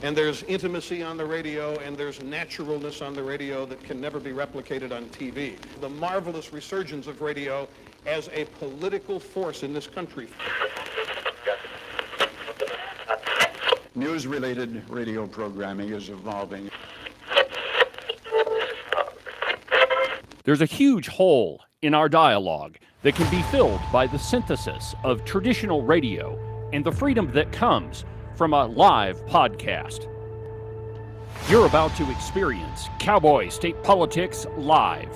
And there's intimacy on the radio, and there's naturalness on the radio that can never be replicated on TV. The marvelous resurgence of radio as a political force in this country. News-related radio programming is evolving. There's a huge hole in our dialogue that can be filled by the synthesis of traditional radio and the freedom that comes from a live podcast. You're about to experience Cowboy State Politics live.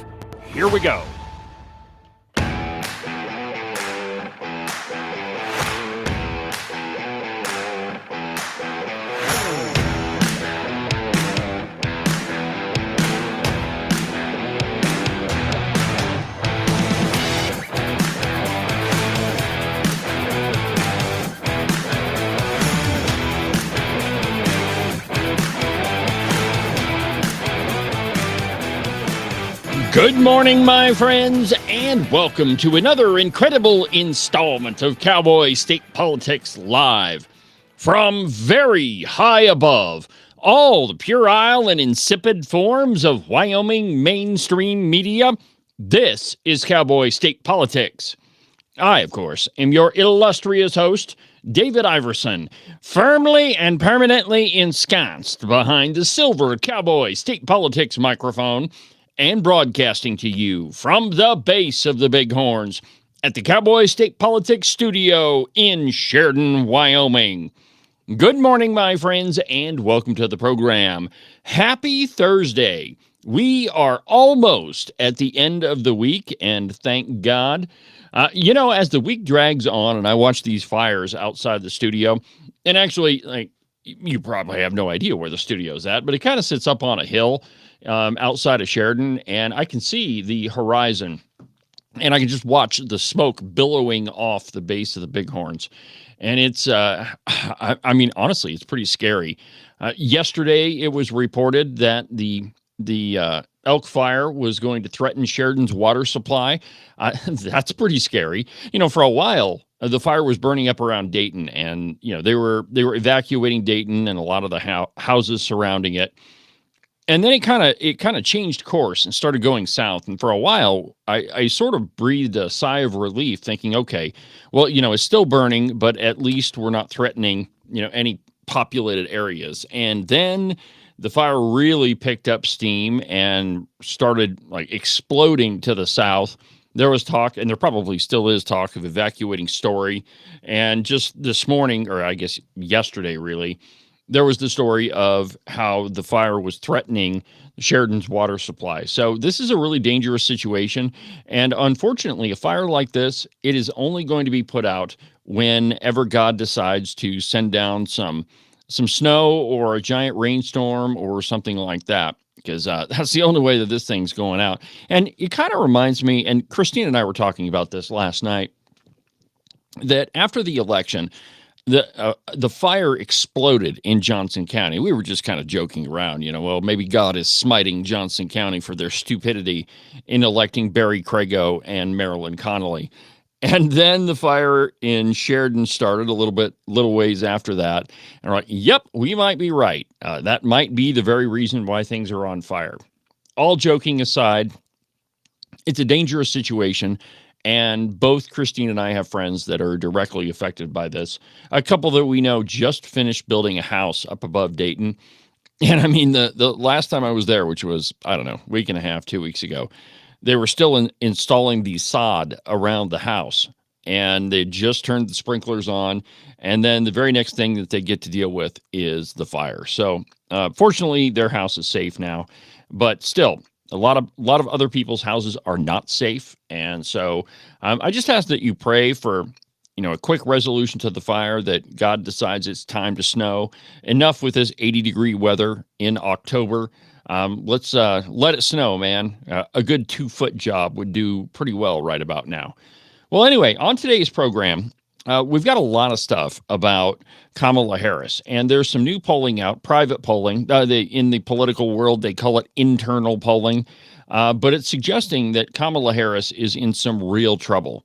Here we go. Good morning, my friends, and welcome to another incredible installment of Cowboy State Politics Live. From very high above all the puerile and insipid forms of Wyoming mainstream media, this is Cowboy State Politics. I, of course, am your illustrious host, David Iverson, firmly and permanently ensconced behind the silver Cowboy State Politics microphone, and broadcasting to you from the base of the Bighorns at the Cowboy State Politics Studio in Sheridan, Wyoming. Good morning, my friends, and welcome to the program. Happy Thursday. We are almost at the end of the week, and thank God. As the week drags on and I watch these fires outside the studio, and actually, you probably have no idea where the studio's at, but it kind of sits up on a hill outside of Sheridan, and I can see the horizon, and I can just watch the smoke billowing off the base of the Bighorns. And it's, honestly, it's pretty scary. Yesterday, it was reported that the elk fire was going to threaten Sheridan's water supply. That's pretty scary. For a while, the fire was burning up around Dayton, and they were evacuating Dayton and a lot of the houses surrounding it. And then it kind of changed course and started going south. And for a while, I sort of breathed a sigh of relief, thinking, okay, well, it's still burning, but at least we're not threatening, any populated areas. And then the fire really picked up steam and started exploding to the south. There was talk, and there probably still is talk, of evacuating Story. And just this morning, or I guess yesterday, really, there was the story of how the fire was threatening Sheridan's water supply. So this is a really dangerous situation. And unfortunately, a fire like this, it is only going to be put out whenever God decides to send down some snow or a giant rainstorm or something like that, because that's the only way that this thing's going out. And it kind of reminds me, and Christine and I were talking about this last night, that after the election, the fire exploded in Johnson County. We were just kind of joking around, well, maybe God is smiting Johnson County for their stupidity in electing Barry Crago and Marilyn Connolly. And then the fire in Sheridan started a little ways after that. And we're like, yep, we might be right. That might be the very reason why things are on fire. All joking aside, it's a dangerous situation. And both Christine and I have friends that are directly affected by this. A couple that we know just finished building a house up above Dayton. And I mean, the last time I was there, which was, I don't know, week and a half, 2 weeks ago, they were still installing the sod around the house. And they just turned the sprinklers on. And then the very next thing that they get to deal with is the fire. So fortunately, their house is safe now. But still, a lot of other people's houses are not safe. And so I just ask that you pray for, a quick resolution to the fire, that God decides it's time to snow. Enough with this 80-degree weather in October. Let's let it snow, man. A good 2-foot job would do pretty well right about now. Well, anyway, on today's program, we've got a lot of stuff about Kamala Harris, and there's some new polling out, private polling. In the political world, they call it internal polling, but it's suggesting that Kamala Harris is in some real trouble.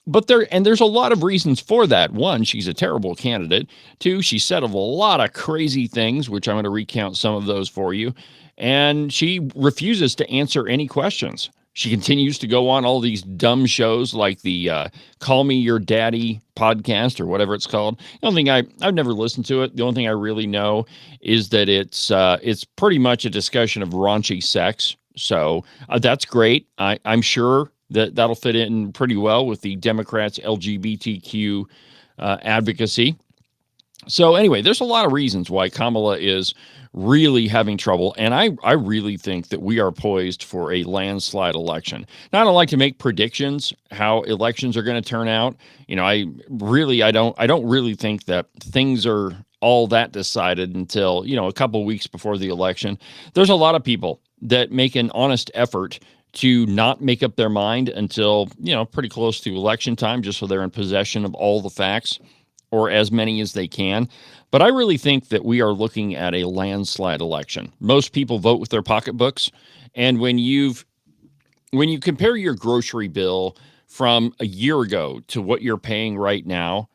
But there's a lot of reasons for that. One, she's a terrible candidate. Two, she said a lot of crazy things, which I'm going to recount some of those for you. And she refuses to answer any questions. She continues to go on all these dumb shows like the Call Me Your Daddy podcast or whatever it's called. The only thing I've never listened to it. The only thing I really know is that it's pretty much a discussion of raunchy sex. So that's great. I'm sure that'll fit in pretty well with the Democrats' LGBTQ advocacy. So anyway, there's a lot of reasons why Kamala is really having trouble, and I really think that we are poised for a landslide election. Now, I don't like to make predictions how elections are going to turn out. I don't really think that things are all that decided until a couple weeks before the election. There's a lot of people that make an honest effort to not make up their mind until, pretty close to election time, just so they're in possession of all the facts, or as many as they can. But I really think that we are looking at a landslide election. Most people vote with their pocketbooks. And when you compare your grocery bill from a year ago to what you're paying right now,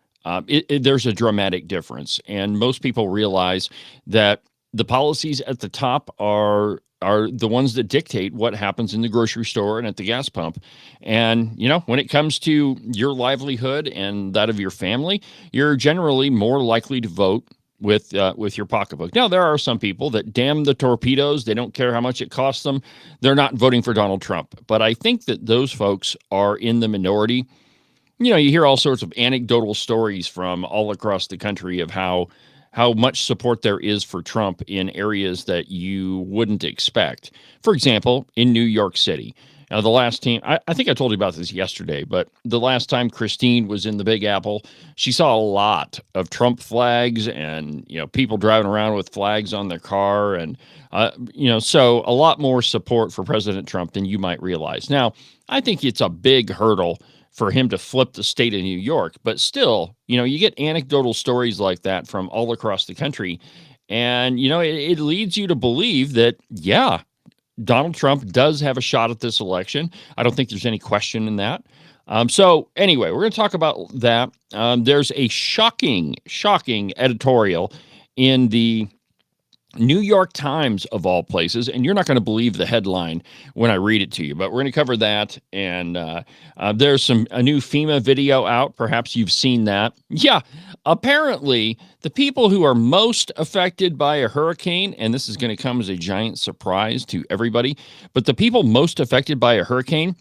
there's a dramatic difference. And most people realize that the policies at the top are the ones that dictate what happens in the grocery store and at the gas pump. And, when it comes to your livelihood and that of your family, you're generally more likely to vote with your pocketbook. Now, there are some people that damn the torpedoes. They don't care how much it costs them. They're not voting for Donald Trump. But I think that those folks are in the minority. You hear all sorts of anecdotal stories from all across the country of how much support there is for Trump in areas that you wouldn't expect. For example, in New York City. Now, the last time, I think I told you about this yesterday, but the last time Christine was in the Big Apple, she saw a lot of Trump flags and, people driving around with flags on their car. And, so a lot more support for President Trump than you might realize. Now, I think it's a big hurdle for him to flip the state of New York. But still, you get anecdotal stories like that from all across the country. And, it leads you to believe that, yeah, Donald Trump does have a shot at this election. I don't think there's any question in that. So anyway, we're going to talk about that. There's a shocking editorial in the New York Times, of all places, and you're not going to believe the headline when I read it to you, but we're going to cover that. And there's a new FEMA video out. Perhaps you've seen that. Yeah, apparently the people who are most affected by a hurricane, and this is going to come as a giant surprise to everybody, but the people most affected by a hurricane,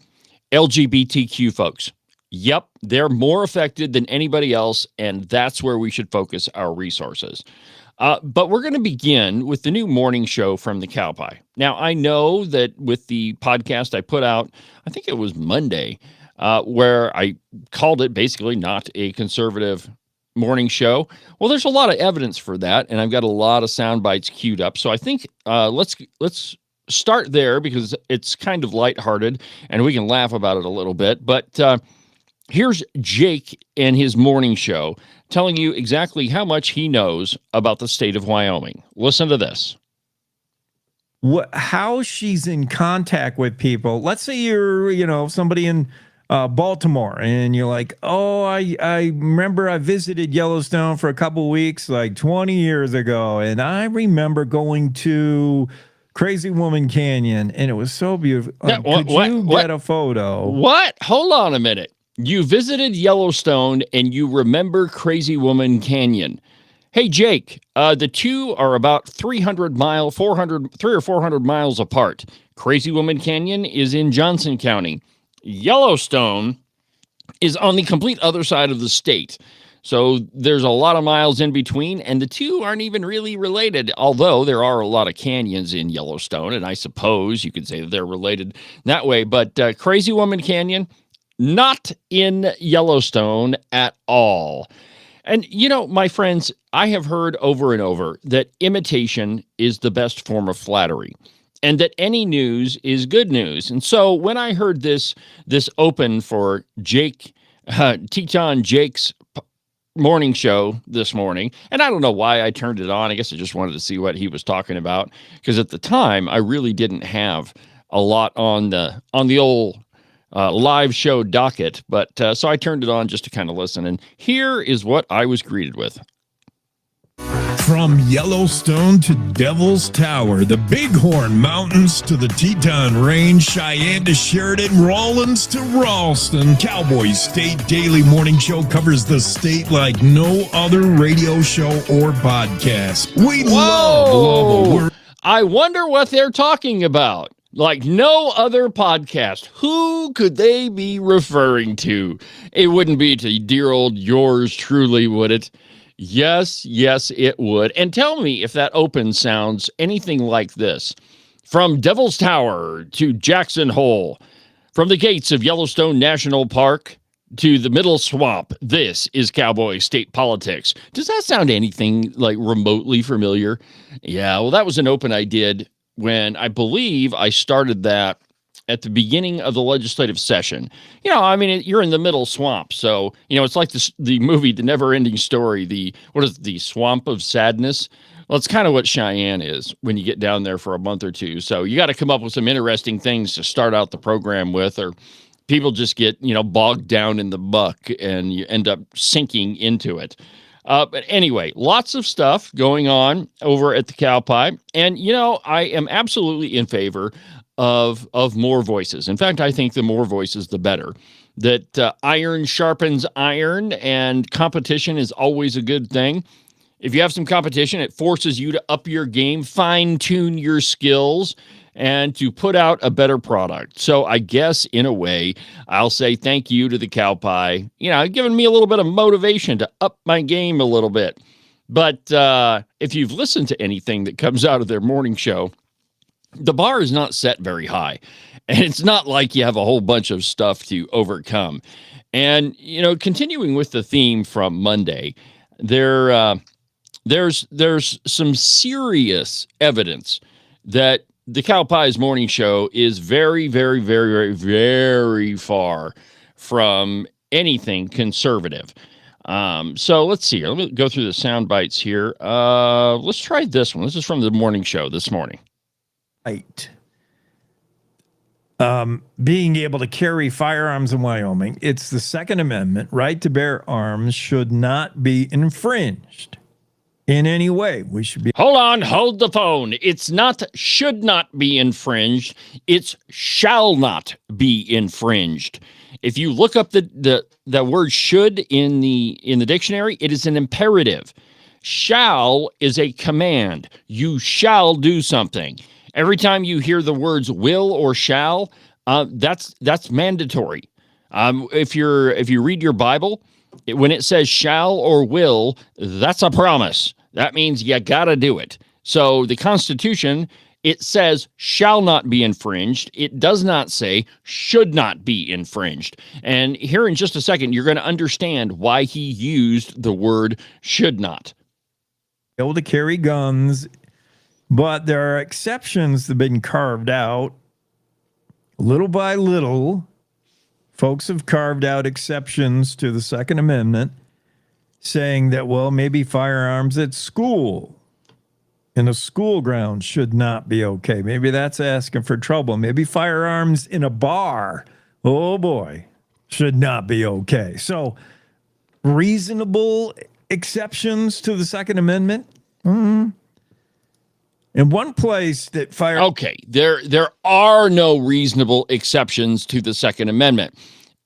LGBTQ folks. Yep, they're more affected than anybody else, and that's where we should focus our resources. But we're going to begin with the new morning show from the Cowboy. Now, I know that with the podcast I put out, I think it was Monday, where I called it basically not a conservative morning show. Well, there's a lot of evidence for that, and I've got a lot of sound bites queued up. So I think let's start there because it's kind of lighthearted, and we can laugh about it a little bit. But here's Jake and his morning show telling you exactly how much he knows about the state of Wyoming. Listen to this. How she's in contact with people. Let's say you're, somebody in Baltimore, and you're like, oh, I remember I visited Yellowstone for a couple weeks, like 20 years ago, and I remember going to Crazy Woman Canyon, and it was so beautiful. Could you get a photo? What? Hold on a minute. You visited Yellowstone and you remember Crazy Woman Canyon. Hey, Jake, the two are about 300 or 400 miles apart. Crazy Woman Canyon is in Johnson County. Yellowstone is on the complete other side of the state. So there's a lot of miles in between, and the two aren't even really related, although there are a lot of canyons in Yellowstone, and I suppose you could say that they're related that way. But Crazy Woman Canyon, not in Yellowstone at all. And, my friends, I have heard over and over that imitation is the best form of flattery and that any news is good news. And so when I heard this open for Teton Jake's morning show this morning, and I don't know why I turned it on. I guess I just wanted to see what he was talking about, because at the time I really didn't have a lot on the old live show docket. But so I turned it on just to kind of listen. And here is what I was greeted with. From Yellowstone to Devil's Tower, the Bighorn Mountains to the Teton Range, Cheyenne to Sheridan, Rawlins to Ralston, Cowboy State Daily Morning Show covers the state like no other radio show or podcast. We love I wonder what they're talking about. Like no other podcast. Who could they be referring to? It wouldn't be to dear old yours truly, would it? Yes, it would. And tell me if that open sounds anything like this. From Devil's Tower to Jackson Hole, from the gates of Yellowstone National Park to the Middle Swamp, this is Cowboy State Politics. Does that sound anything like remotely familiar? Yeah, well, that was an open I did when I believe I started that at the beginning of the legislative session. You know, I mean, you're in the middle swamp. So, you know, it's like the movie, The Never-Ending Story, what is it, the Swamp of Sadness? Well, it's kind of what Cheyenne is when you get down there for a month or two. So you got to come up with some interesting things to start out the program with, or people just get, you know, bogged down in the muck and you end up sinking into it. But anyway, lots of stuff going on over at the Cow Pie. And, you know, I am absolutely in favor of more voices. In fact, I think the more voices, the better. That iron sharpens iron, and competition is always a good thing. If you have some competition, it forces you to up your game, fine-tune your skills, and to put out a better product. So I guess, in a way, I'll say thank you to the Cow Pie. You know, giving me a little bit of motivation to up my game a little bit. But if you've listened to anything that comes out of their morning show, the bar is not set very high, and it's not like you have a whole bunch of stuff to overcome. And, you know, continuing with the theme from Monday, there's some serious evidence that the Cow Pie's morning show is very, very, very, very, very far from anything conservative. So let's see. Let me go through the sound bites here. Let's try this one. This is from the morning show this morning. Right. Being able to carry firearms in Wyoming, it's the Second Amendment. Right to bear arms should not be infringed in any way. We should be. Hold the phone. It's not should not be infringed. It's shall not be infringed. If you look up the word should in the dictionary, it is an imperative. Shall is a command. You shall do something. Every time you hear the words will or shall, that's mandatory. If you read your Bible, when it says shall or will, that's a promise. That means you got to do it. So the Constitution, it says shall not be infringed. It does not say should not be infringed. And here in just a second, you're going to understand why he used the word should not. Able to carry guns. But there are exceptions that have been carved out little by little. Folks have carved out exceptions to the Second Amendment, saying that, well, maybe firearms at school, in a school ground, should not be okay. Maybe that's asking for trouble. Maybe firearms in a bar, oh boy, should not be okay. So reasonable exceptions to the Second Amendment? Mm-hmm. In one place that fire... Okay, there are no reasonable exceptions to the Second Amendment.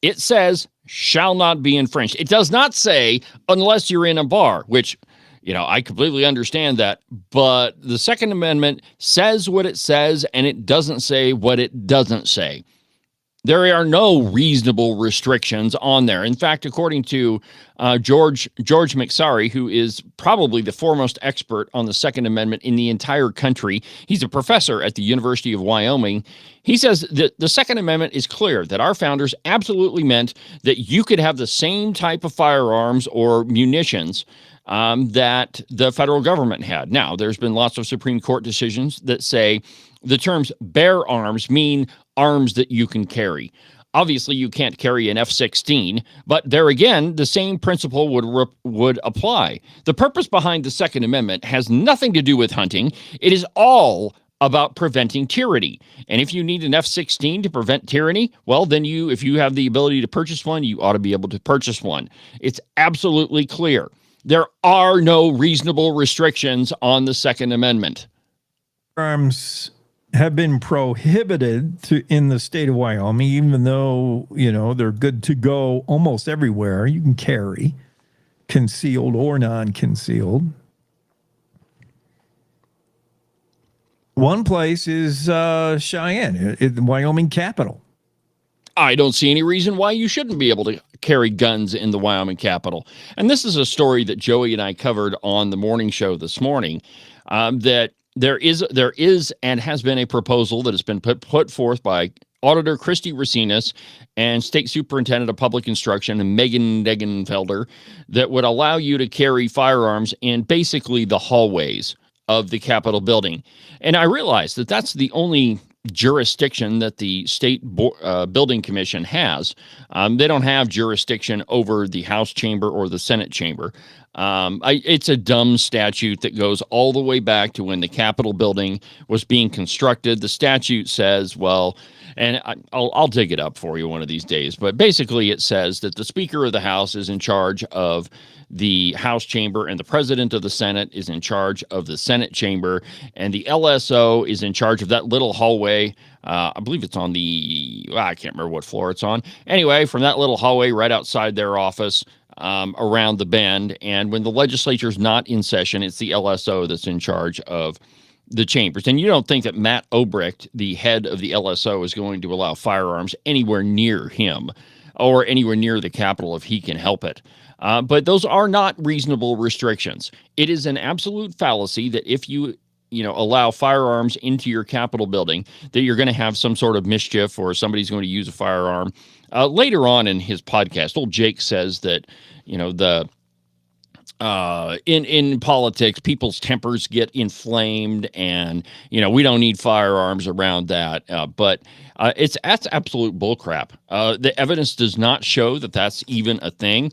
It says shall not be infringed. It does not say unless you're in a bar, which, you know, I completely understand that. But the Second Amendment says what it says, and it doesn't say what it doesn't say. There are no reasonable restrictions on there. In fact, according to George McSarry, who is probably the foremost expert on the Second Amendment in the entire country, he's a professor at the University of Wyoming. He says that the Second Amendment is clear, that our founders absolutely meant that you could have the same type of firearms or munitions that the federal government had. Now, there's been lots of Supreme Court decisions that say the terms bear arms mean arms that you can carry. Obviously, you can't carry an F-16, but there again, the same principle would apply. The purpose behind the Second Amendment has nothing to do with hunting. It is all about preventing tyranny. And if you need an F-16 to prevent tyranny, well, then if you have the ability to purchase one, you ought to be able to purchase one. It's absolutely clear. There are no reasonable restrictions on the Second Amendment. Arms have been prohibited in the state of Wyoming, even though, they're good to go almost everywhere. You can carry, concealed or non-concealed. One place is Cheyenne, the Wyoming capital. I don't see any reason why you shouldn't be able to carry guns in the Wyoming capital. And this is a story that Joey and I covered on the morning show this morning, that there is and has been a proposal that has been put forth by Auditor Christy Racinas and State Superintendent of Public Instruction Megan Degenfelder that would allow you to carry firearms in basically the hallways of the Capitol building. And I realize that that's the only jurisdiction that the State Building Commission has. They don't have jurisdiction over the House chamber or the Senate chamber. It's a dumb statute that goes all the way back to when the Capitol building was being constructed. The statute says, well, and I'll dig it up for you one of these days, but basically it says that the Speaker of the House is in charge of the House chamber and the President of the Senate is in charge of the Senate chamber, and the LSO is in charge of that little hallway. I believe it's on I can't remember what floor it's on. Anyway, from that little hallway right outside their office, around the bend. And when the legislature's not in session, it's the LSO that's in charge of the chambers. And you don't think that Matt Obrecht, the head of the LSO, is going to allow firearms anywhere near him or anywhere near the Capitol if he can help it. But those are not reasonable restrictions. It is an absolute fallacy that if you allow firearms into your Capitol building, that you're going to have some sort of mischief or somebody's going to use a firearm. Later on in his podcast, old Jake says that, in politics, people's tempers get inflamed and, we don't need firearms around that. But that's absolute bullcrap. The evidence does not show that that's even a thing.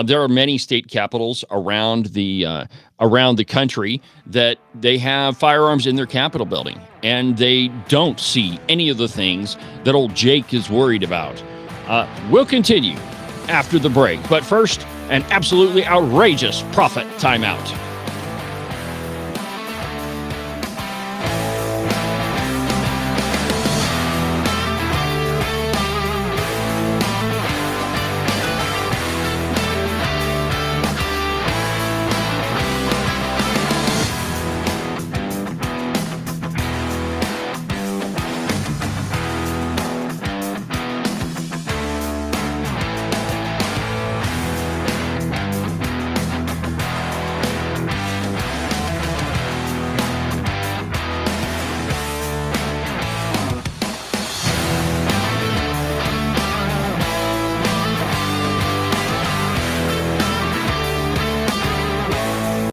There are many state capitals around the country that they have firearms in their Capitol building, and they don't see any of the things that old Jake is worried about. We'll continue after the break, but first, an absolutely outrageous profit timeout.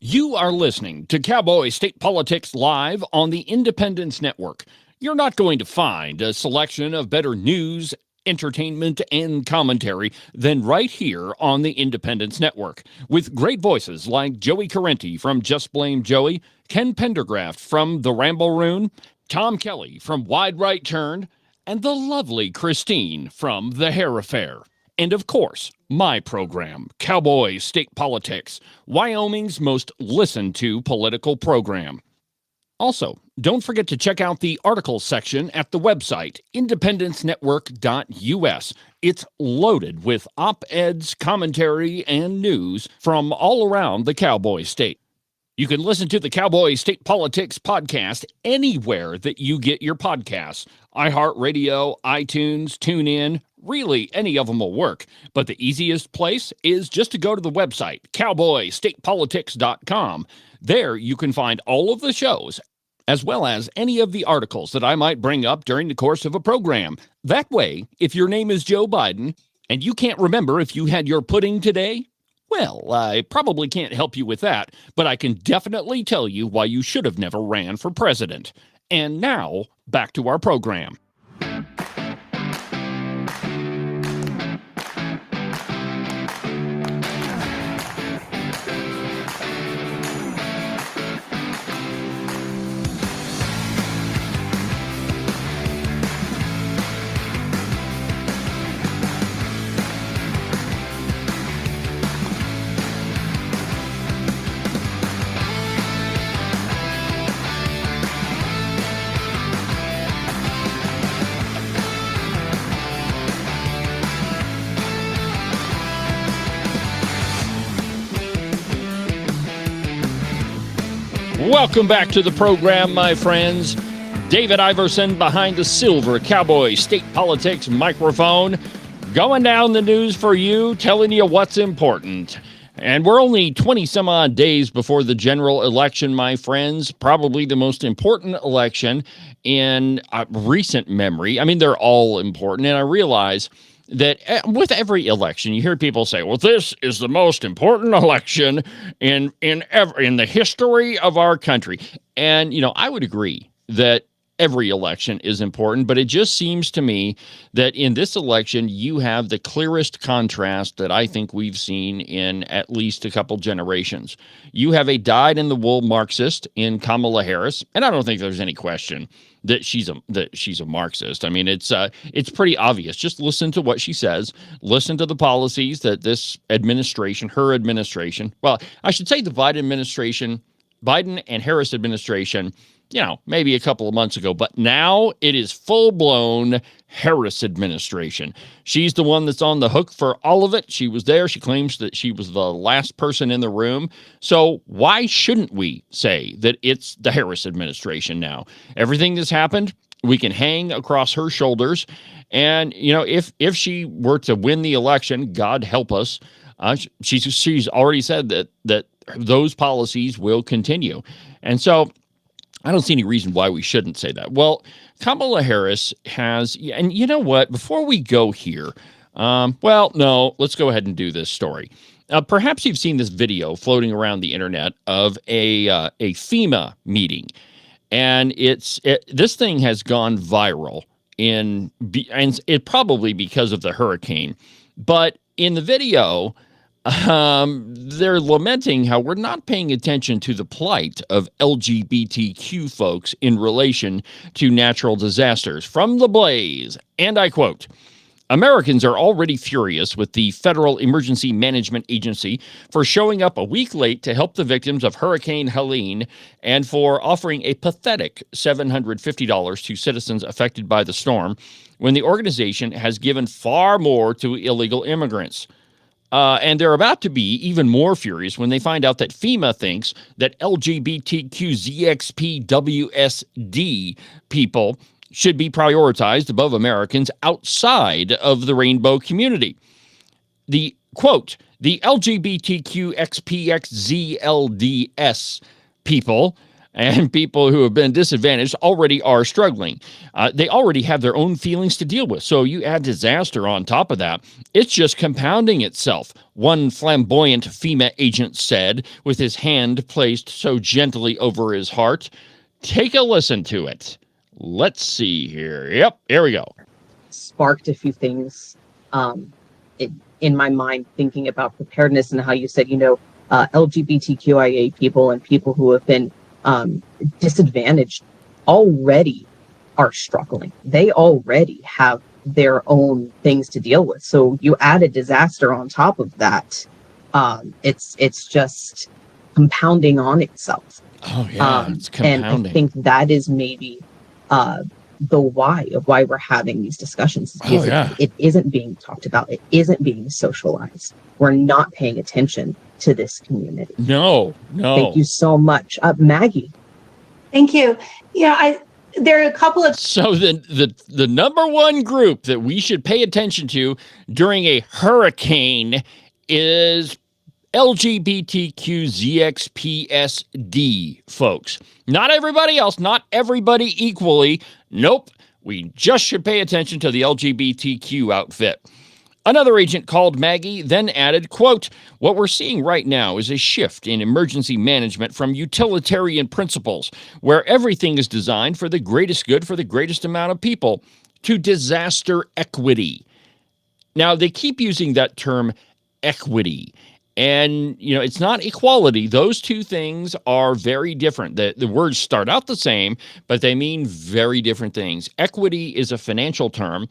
You are listening to Cowboy State Politics Live on the Independence Network. You're not going to find a selection of better news, entertainment, and commentary than right here on the Independence Network, with great voices like Joey Carenti from Just Blame Joey, Ken Pendergraft from The Ramble Room, Tom Kelly from Wide Right Turn, and the lovely Christine from The Hair Affair. And of course, my program, Cowboy State Politics, Wyoming's most listened to political program. Also, don't forget to check out the articles section at the website, independencenetwork.us. It's loaded with op-eds, commentary, and news from all around the Cowboy State. You can listen to the Cowboy State Politics podcast anywhere that you get your podcasts. iHeartRadio, iTunes, TuneIn, really any of them will work. But the easiest place is just to go to the website, cowboystatepolitics.com. There you can find all of the shows, as well as any of the articles that I might bring up during the course of a program. That way, if your name is Joe Biden and you can't remember if you had your pudding today, well, I probably can't help you with that, but I can definitely tell you why you should have never ran for president. And now, back to our program. Welcome back to the program, my friends. David Iverson behind the silver Cowboy state politics microphone, going down the news for you, telling you what's important. And we're only 20 some odd days before the general election, my friends. Probably the most important election in recent memory. I mean, they're all important. And I realize that with every election, you hear people say, well, this is the most important election in the history of our country. And, I would agree that every election is important, but it just seems to me that in this election, you have the clearest contrast that I think we've seen in at least a couple generations. You have a dyed-in-the-wool Marxist in Kamala Harris, and I don't think there's any question that she's a Marxist. I mean, it's pretty obvious. Just listen to what she says. Listen to the policies that this administration, her administration, well, I should say the Biden and Harris administration, maybe a couple of months ago, but now it is full-blown Harris administration. She's the one that's on the hook for all of it. She was there. She claims that she was the last person in the room. So why shouldn't we say that it's the Harris administration now? Everything that's happened, we can hang across her shoulders. And, if she were to win the election, God help us, she's already said that those policies will continue. And so I don't see any reason why we shouldn't say that. Well, Kamala Harris has, and you know what? Before we go here, let's go ahead and do this story. Perhaps you've seen this video floating around the internet of a FEMA meeting, and this thing has gone viral and it probably because of the hurricane. But in the video, they're lamenting how we're not paying attention to the plight of LGBTQ folks in relation to natural disasters. From The Blaze, and I quote, Americans are already furious with the Federal Emergency Management Agency for showing up a week late to help the victims of Hurricane Helene and for offering a pathetic $750 to citizens affected by the storm when the organization has given far more to illegal immigrants. And they're about to be even more furious when they find out that FEMA thinks that LGBTQZXPWSD people should be prioritized above Americans outside of the rainbow community. The quote, the LGBTQXPXZLDS people and people who have been disadvantaged already are struggling. They already have their own feelings to deal with. So you add disaster on top of that, it's just compounding itself. One flamboyant FEMA agent said, with his hand placed so gently over his heart. Take a listen to it. Let's see here. Yep, here we go. Sparked a few things in my mind, thinking about preparedness and how you said, LGBTQIA people and people who have been disadvantaged already are struggling. They already have their own things to deal with. So you add a disaster on top of that. It's just compounding on itself. Oh yeah, it's compounding. And I think that is maybe the why of why we're having these discussions. It isn't being talked about. It isn't being socialized. We're not paying attention to this community. No. Thank you so much. Maggie. Thank you. Yeah, there are a couple of... So the number one group that we should pay attention to during a hurricane is LGBTQZXPSD folks. Not everybody else, not everybody equally. Nope. We just should pay attention to the LGBTQ outfit. Another agent called Maggie then added, quote, what we're seeing right now is a shift in emergency management from utilitarian principles, where everything is designed for the greatest good for the greatest amount of people, to disaster equity. Now, they keep using that term equity. And, it's not equality. Those two things are very different. The words start out the same, but they mean very different things. Equity is a financial term.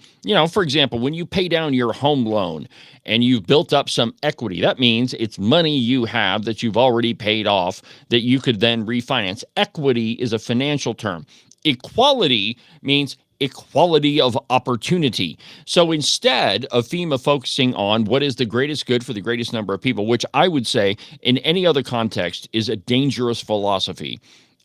For example, when you pay down your home loan and you've built up some equity, that means it's money you have that you've already paid off that you could then refinance. Equity is a financial term. Equality means equality of opportunity. So instead of FEMA focusing on what is the greatest good for the greatest number of people, which I would say in any other context is a dangerous philosophy,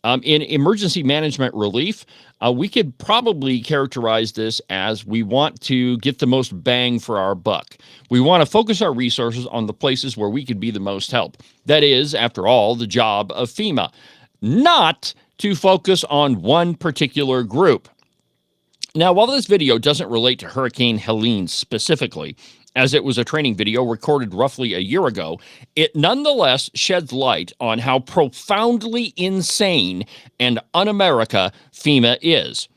In emergency management relief, we could probably characterize this as we want to get the most bang for our buck. We want to focus our resources on the places where we could be the most help. That is, after all, the job of FEMA, not to focus on one particular group. Now, while this video doesn't relate to Hurricane Helene specifically, as it was a training video recorded roughly a year ago, it nonetheless sheds light on how profoundly insane and un-America FEMA is.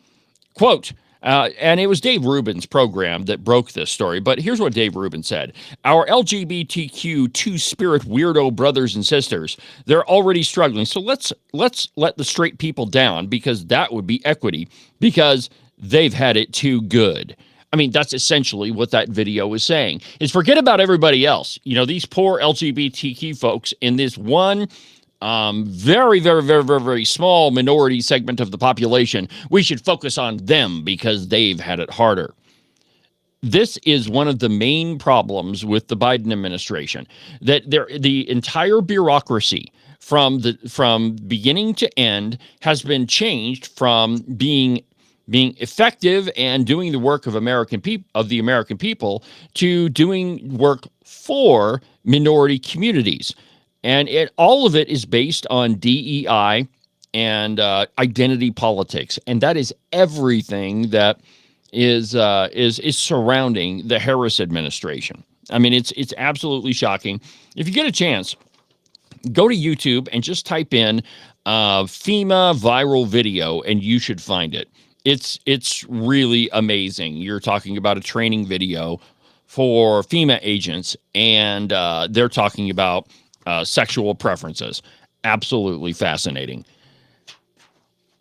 Quote, and it was Dave Rubin's program that broke this story, but here's what Dave Rubin said. Our LGBTQ two-spirit weirdo brothers and sisters, they're already struggling. So let's let the straight people down, because that would be equity, because they've had it too good. I mean, that's essentially what that video is saying, is forget about everybody else. You know, these poor LGBTQ folks in this one very, very, very, very, very small minority segment of the population. We should focus on them because they've had it harder. This is one of the main problems with the Biden administration, that the entire bureaucracy from beginning to end has been changed from being effective and doing the work of the American people to doing work for minority communities. And all of it is based on DEI and identity politics. And that is everything that is surrounding the Harris administration. I mean, it's absolutely shocking. If you get a chance, go to YouTube and just type in FEMA viral video, and you should find it. It's really amazing. You're talking about a training video for FEMA agents, and they're talking about sexual preferences. Absolutely fascinating.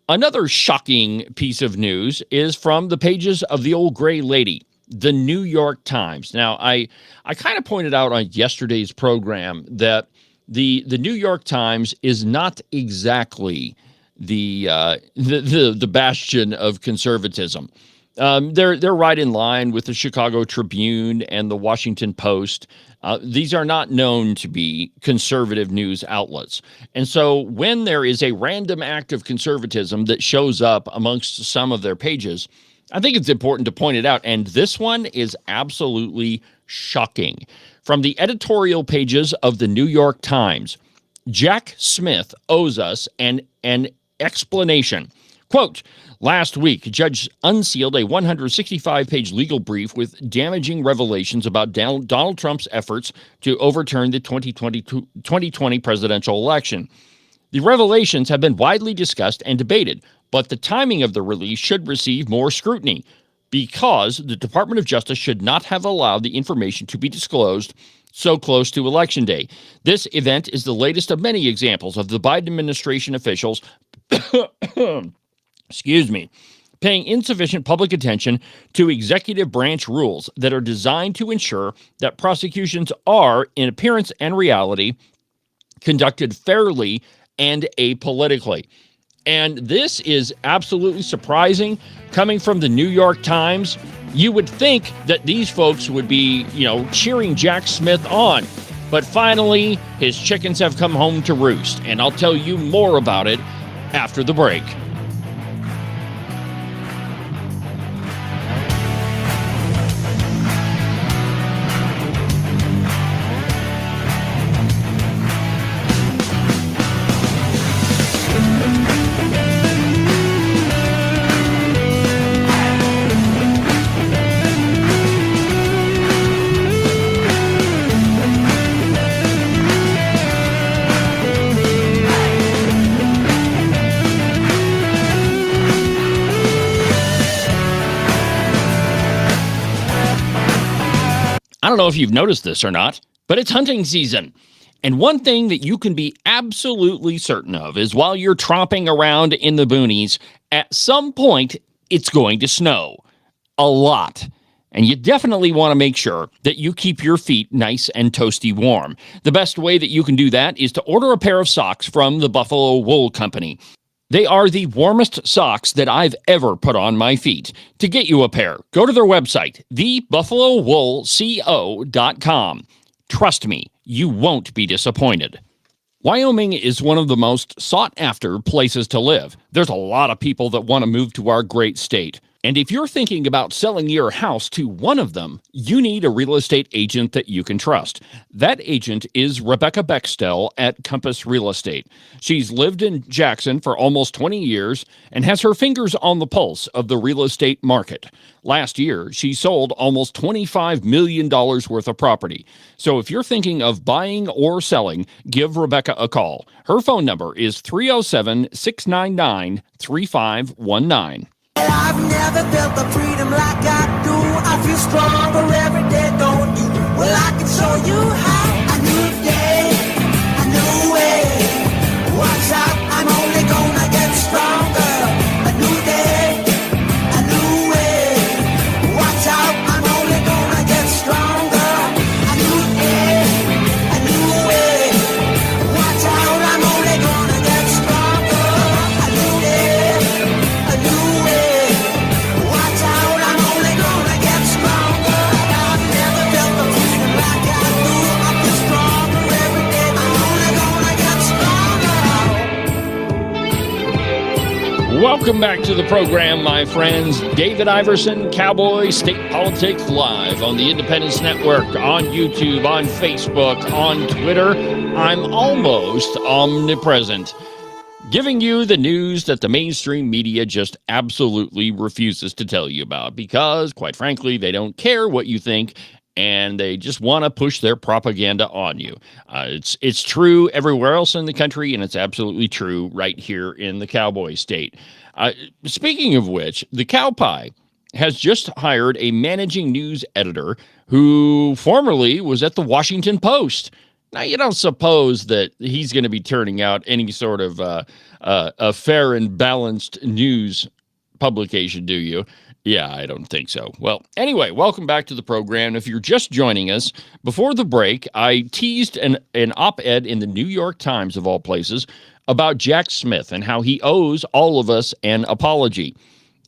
Another shocking piece of news is from the pages of the old gray lady, the New York Times. Now, I kind of pointed out on yesterday's program that the New York Times is not exactly the bastion of conservatism. They're right in line with the Chicago Tribune and the Washington Post. These are not known to be conservative news outlets. And so when there is a random act of conservatism that shows up amongst some of their pages, I think it's important to point it out. And this one is absolutely shocking. From the editorial pages of the New York Times, Jack Smith owes us an explanation. Quote, last week, a judge unsealed a 165-page legal brief with damaging revelations about Donald Trump's efforts to overturn the 2020 presidential election. The revelations have been widely discussed and debated, but the timing of the release should receive more scrutiny because the Department of Justice should not have allowed the information to be disclosed so close to Election Day. This event is the latest of many examples of the Biden administration officials paying insufficient public attention to executive branch rules that are designed to ensure that prosecutions are, in appearance and reality, conducted fairly and apolitically. And this is absolutely surprising coming from the New York Times. You would think that these folks would be, cheering Jack Smith on. But finally, his chickens have come home to roost. And I'll tell you more about it after the break. I don't know if you've noticed this or not, but it's hunting season. And one thing that you can be absolutely certain of is while you're tromping around in the boonies, at some point, it's going to snow. A lot. And you definitely want to make sure that you keep your feet nice and toasty warm. The best way that you can do that is to order a pair of socks from the Buffalo Wool Company. They are the warmest socks that I've ever put on my feet. To get you a pair, go to their website, thebuffalowoolco.com. Trust me, you won't be disappointed. Wyoming is one of the most sought-after places to live. There's a lot of people that want to move to our great state. And if you're thinking about selling your house to one of them, you need a real estate agent that you can trust. That agent is Rebecca Bextel at Compass Real Estate. She's lived in Jackson for almost 20 years and has her fingers on the pulse of the real estate market. Last year, she sold almost $25 million worth of property. So if you're thinking of buying or selling, give Rebecca a call. Her phone number is 307-699-3519. I've never felt the freedom like I do. I feel stronger every day, don't you? Well, I can show you how. A new day, a new way. Watch out, I'm only gonna get stronger. A new day, a new way. Watch out, I'm only gonna get stronger. A new day, a new way. Watch out, I'm only gonna get stronger. A new day, a new way. Welcome back to the program, my friends. David Iverson, Cowboy, State Politics Live on the Independence Network, on YouTube, on Facebook, on Twitter. I'm almost omnipresent, giving you the news that the mainstream media just absolutely refuses to tell you about because, quite frankly, they don't care what you think and they just want to push their propaganda on you. It's true everywhere else in the country, and it's absolutely true right here in the Cowboy State. Speaking of which, the Cowpie has just hired a managing news editor who formerly was at the Washington Post. Now, you don't suppose that he's going to be turning out any sort of a fair and balanced news publication, do you? Yeah, I don't think so. Well, anyway, welcome back to the program. If you're just joining us, before the break, I teased an op-ed in the New York Times, of all places, about Jack Smith and how he owes all of us an apology.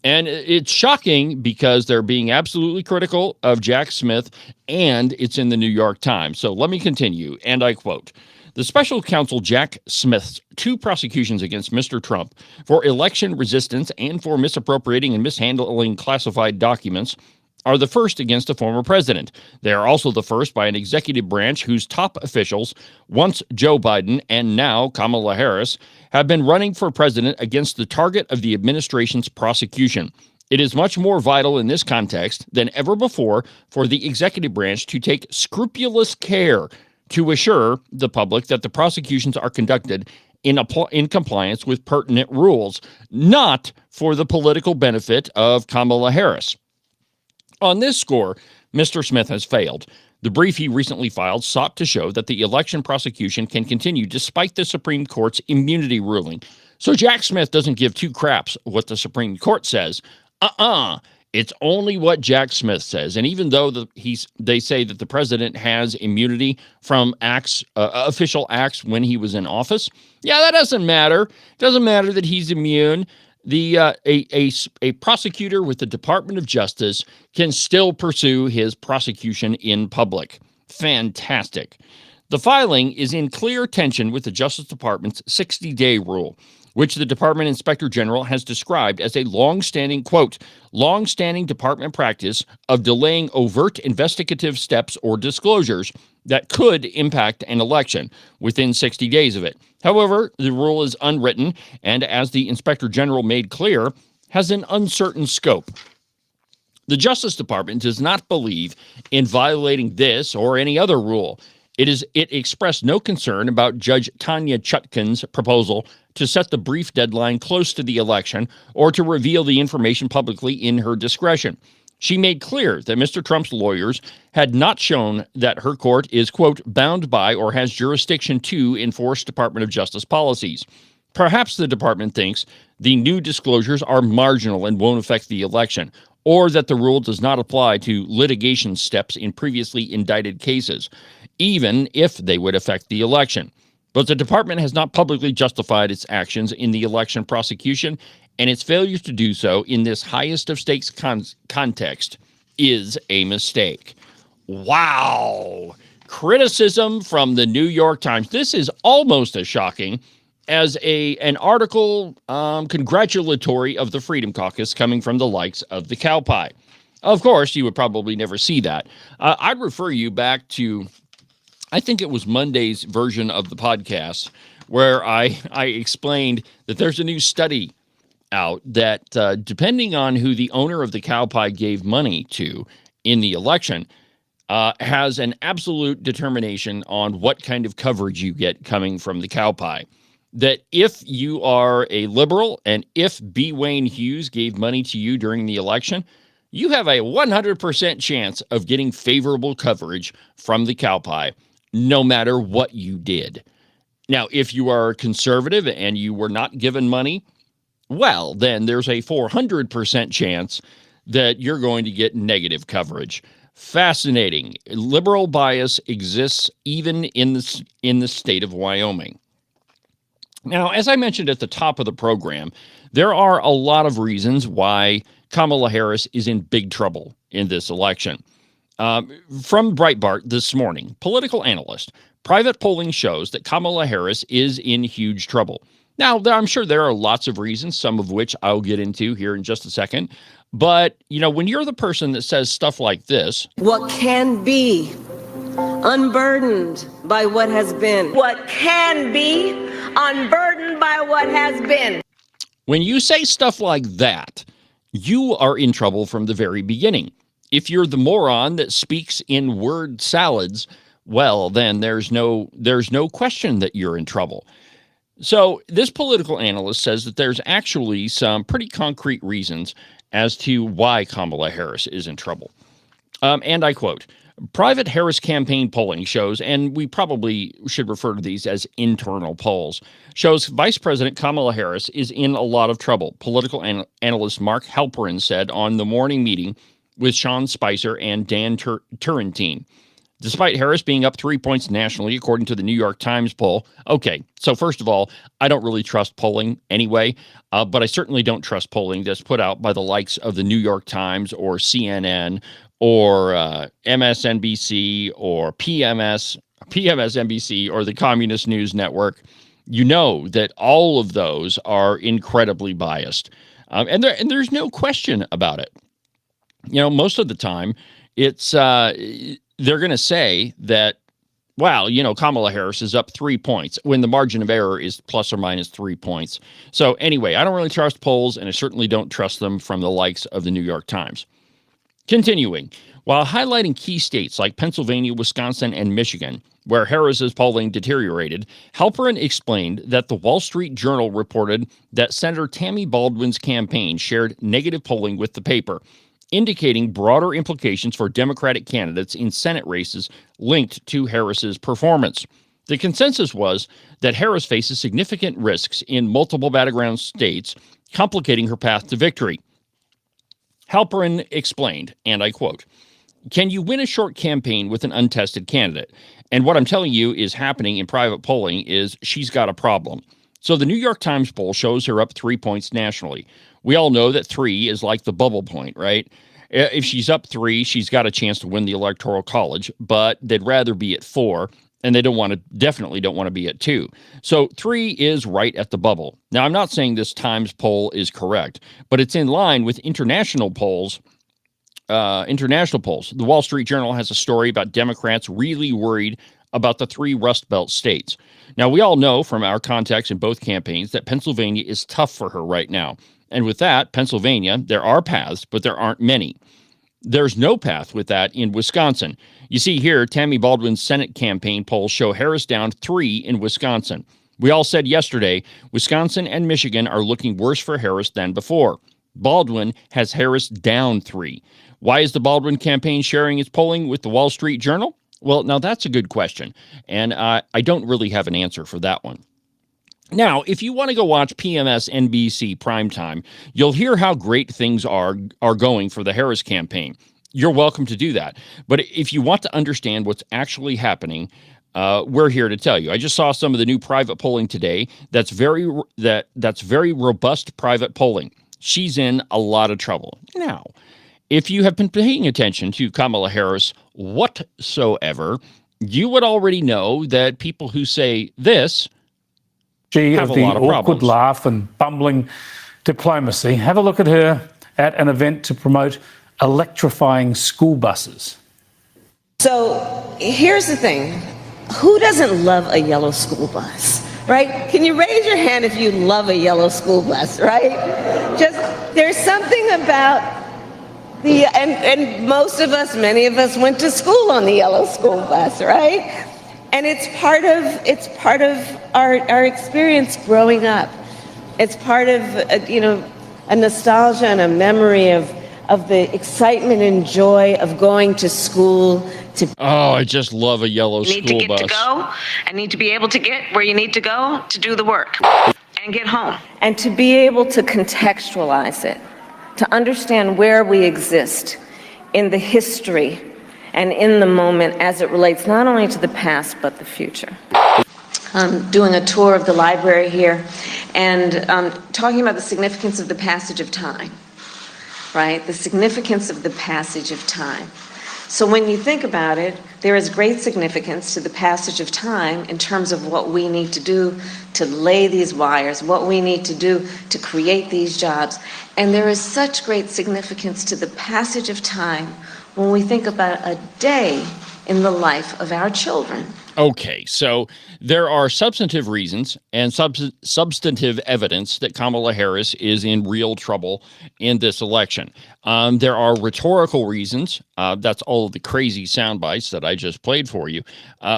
And it's shocking because they're being absolutely critical of Jack Smith, and it's in the New York Times. So let me continue, and I quote, "The special counsel Jack Smith's two prosecutions against Mr. Trump for election resistance and for misappropriating and mishandling classified documents are the first against a former president. They are also the first by an executive branch whose top officials, once Joe Biden and now Kamala Harris, have been running for president against the target of the administration's prosecution. It is much more vital in this context than ever before for the executive branch to take scrupulous care to assure the public that the prosecutions are conducted in compliance with pertinent rules, not for the political benefit of Kamala Harris. On this score, Mr. Smith has failed. The brief he recently filed sought to show that the election prosecution can continue despite the Supreme Court's immunity ruling. So Jack Smith doesn't give two craps what the Supreme Court says. It's only what Jack Smith says. And even though they say that the president has immunity from official acts when he was in office, yeah, that doesn't matter. It doesn't matter that he's immune. A prosecutor with the Department of Justice can still pursue his prosecution in public. Fantastic. The filing is in clear tension with the Justice Department's 60-day rule, which the Department Inspector General has described as a long-standing department practice of delaying overt investigative steps or disclosures that could impact an election within 60 days of it. However, the rule is unwritten and, as the Inspector General made clear, has an uncertain scope. The Justice Department does not believe in violating this or any other rule. It expressed no concern about Judge Tanya Chutkan's proposal to set the brief deadline close to the election or to reveal the information publicly in her discretion. She made clear that Mr. Trump's lawyers had not shown that her court is, quote, bound by or has jurisdiction to enforce Department of Justice policies. Perhaps the department thinks the new disclosures are marginal and won't affect the election, or that the rule does not apply to litigation steps in previously indicted cases, even if they would affect the election. But the department has not publicly justified its actions in the election prosecution, and its failure to do so in this highest of stakes context is a mistake. Wow. criticism from the New York Times. This is almost as shocking as an article congratulatory of the Freedom Caucus coming from the likes of the cow pie. Of course, you would probably never see that. I'd refer you back to, I think it was Monday's version of the podcast, where I explained that there's a new study out that depending on who the owner of the cow pie gave money to in the election, has an absolute determination on what kind of coverage you get coming from the cow pie. That if you are a liberal and if B. Wayne Hughes gave money to you during the election, you have a 100% chance of getting favorable coverage from the cow pie, no matter what you did. Now, if you are conservative and you were not given money, well, then there's a 400% chance that you're going to get negative coverage. Fascinating. Liberal bias exists even in the state of Wyoming. Now, as I mentioned at the top of the program, there are a lot of reasons why Kamala Harris is in big trouble in this election. From Breitbart this morning, political analyst, private polling shows that Kamala Harris is in huge trouble. Now, I'm sure there are lots of reasons, some of which I'll get into here in just a second. But, when you're the person that says stuff like this, what can be unburdened by what has been. What can be unburdened by what has been. When you say stuff like that, you are in trouble from the very beginning. If you're the moron that speaks in word salads, well, then there's no question that you're in trouble. So this political analyst says that there's actually some pretty concrete reasons as to why Kamala Harris is in trouble. And I quote, private Harris campaign polling shows, and we probably should refer to these as internal polls, shows Vice President Kamala Harris is in a lot of trouble. Political analyst Mark Halperin said on the morning meeting with Sean Spicer and Dan Turrentine. Despite Harris being up 3 points nationally, according to the New York Times poll. Okay, so first of all, I don't really trust polling anyway, but I certainly don't trust polling that's put out by the likes of the New York Times or CNN or MSNBC or PMSNBC or the Communist News Network. You know that all of those are incredibly biased, and there's no question about it. Most of the time, it's they're going to say that, wow, Kamala Harris is up 3 points when the margin of error is plus or minus 3 points. So anyway, I don't really trust polls, and I certainly don't trust them from the likes of the New York Times. Continuing, while highlighting key states like Pennsylvania, Wisconsin, and Michigan, where Harris's polling deteriorated, Halperin explained that the Wall Street Journal reported that Senator Tammy Baldwin's campaign shared negative polling with the paper, indicating broader implications for Democratic candidates in Senate races linked to Harris's performance. The consensus was that Harris faces significant risks in multiple battleground states, complicating her path to victory. Halperin explained, and I quote, "Can you win a short campaign with an untested candidate? And what I'm telling you is happening in private polling is she's got a problem." So the New York Times poll shows her up 3 points nationally. We all know that 3 is like the bubble point, right? If she's up 3, she's got a chance to win the Electoral College, but they'd rather be at 4, and they definitely don't want to be at 2. So 3 is right at the bubble. Now, I'm not saying this Times poll is correct, but it's in line with international polls. The Wall Street Journal has a story about Democrats really worried about the 3 Rust Belt states. Now, we all know from our contacts in both campaigns that Pennsylvania is tough for her right now. And with that, Pennsylvania, there are paths, but there aren't many. There's no path with that in Wisconsin. You see here, Tammy Baldwin's Senate campaign polls show Harris down 3 in Wisconsin. We all said yesterday, Wisconsin and Michigan are looking worse for Harris than before. Baldwin has Harris down 3. Why is the Baldwin campaign sharing its polling with the Wall Street Journal? Well, now that's a good question, and I don't really have an answer for that one. Now, if you want to go watch PMS NBC primetime, you'll hear how great things are going for the Harris campaign. You're welcome to do that. But if you want to understand what's actually happening, we're here to tell you. I just saw some of the new private polling today. That's very robust private polling. She's in a lot of trouble. Now, if you have been paying attention to Kamala Harris whatsoever, you would already know that people who say this have of a the lot of awkward problems. laugh and bumbling diplomacy. Have a look at her at an event to promote electrifying school buses. So here's the thing. Who doesn't love a yellow school bus, right? Can you raise your hand if you love a yellow school bus, right? Just, there's something about and most of us, many of us went to school on the yellow school bus, right? And it's part of our experience growing up. It's part of, a nostalgia and a memory of the excitement and joy of going to school. I just love a yellow You need school to get bus. to go and need to be able to get where you need to go to do the work and get home. And to be able to contextualize it, to understand where we exist in the history and in the moment as it relates not only to the past but the future. I'm doing a tour of the library here and talking about the significance of the passage of time, right? The significance of the passage of time. So when you think about it, there is great significance to the passage of time in terms of what we need to do to lay these wires, what we need to do to create these jobs. And there is such great significance to the passage of time when we think about a day in the life of our children. Okay, so there are substantive reasons and substantive evidence that Kamala Harris is in real trouble in this election. There are rhetorical reasons. That's all of the crazy sound bites that I just played for you.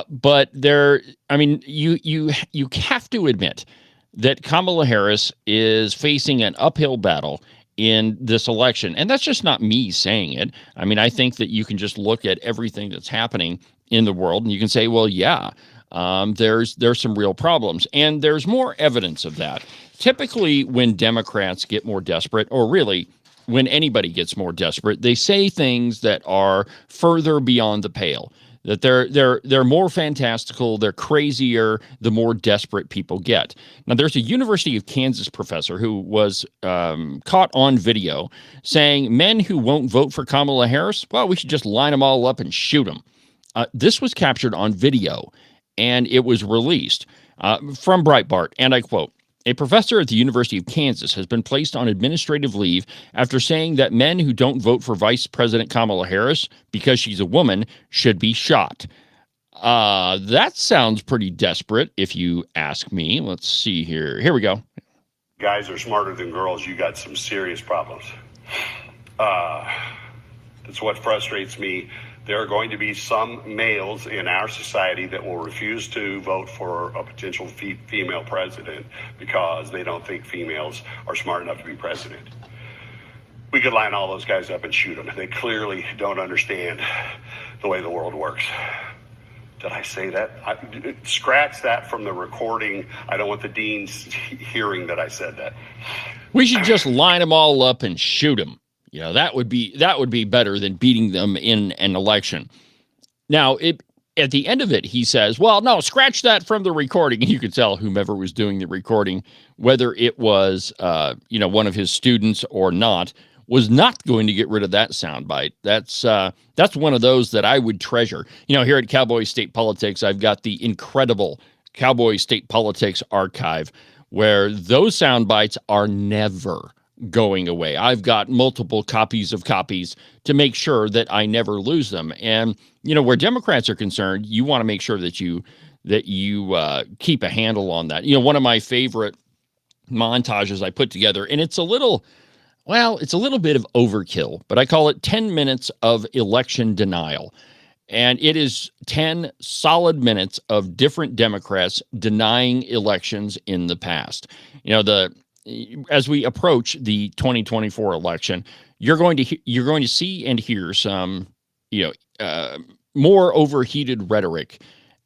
But you have to admit that Kamala Harris is facing an uphill battle in this election. And that's just not me saying it. I mean, I think that you can just look at everything that's happening in the world and you can say, well, yeah, there's some real problems. And there's more evidence of that. Typically, when Democrats get more desperate, or really when anybody gets more desperate, they say things that are further beyond the pale. That they're more fantastical, they're crazier, the more desperate people get. Now, there's a University of Kansas professor who was caught on video saying men who won't vote for Kamala Harris, well, we should just line them all up and shoot them. This was captured on video, and it was released from Breitbart, and I quote, "A professor at the University of Kansas has been placed on administrative leave after saying that men who don't vote for Vice President Kamala Harris because she's a woman should be shot." That sounds pretty desperate, if you ask me. Let's see here. Here we go. Guys are smarter than girls. You got some serious problems. That's what frustrates me. There are going to be some males in our society that will refuse to vote for a potential female president because they don't think females are smart enough to be president. We could line all those guys up and shoot them. They clearly don't understand the way the world works. Did I say that? Scratch that from the recording. I don't want the deans hearing that I said that. We should just line them all up and shoot them. You know, that would be better than beating them in an election. Now, at the end of it, he says, well, no, scratch that from the recording. And you could tell whomever was doing the recording, whether it was, one of his students or not, was not going to get rid of that soundbite. That's one of those that I would treasure. You know, here at Cowboy State Politics, I've got the incredible Cowboy State Politics archive where those sound bites are never going away. I've got multiple copies to make sure that I never lose them. And, you know, where Democrats are concerned, you want to make sure that you keep a handle on that. You know, one of my favorite montages I put together, and it's a little bit of overkill, but I call it 10 minutes of election denial. And it is 10 solid minutes of different Democrats denying elections in the past. You know, as we approach the 2024 election, you're going to see and hear some, more overheated rhetoric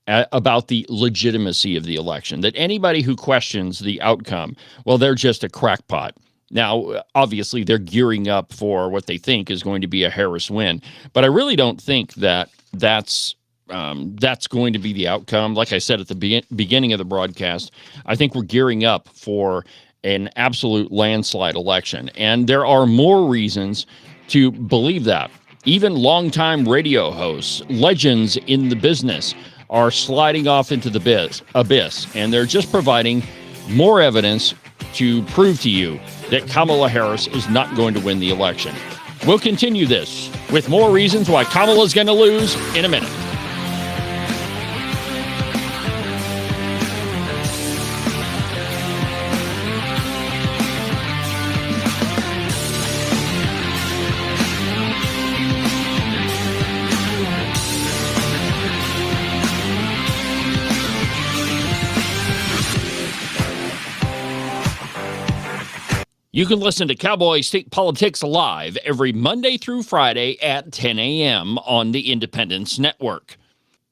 about the legitimacy of the election, that anybody who questions the outcome, well, they're just a crackpot. Now, obviously, they're gearing up for what they think is going to be a Harris win, but I really don't think that's going to be the outcome. Like I said at the beginning of the broadcast, I think we're gearing up for an absolute landslide election, and there are more reasons to believe that. Even longtime radio hosts, legends in the business, are sliding off into the abyss, and they're just providing more evidence to prove to you that Kamala Harris is not going to win the election. We'll continue this with more reasons why Kamala's going to lose in a minute. You can listen to Cowboy State Politics live every Monday through Friday at 10 a.m. on the Independence Network.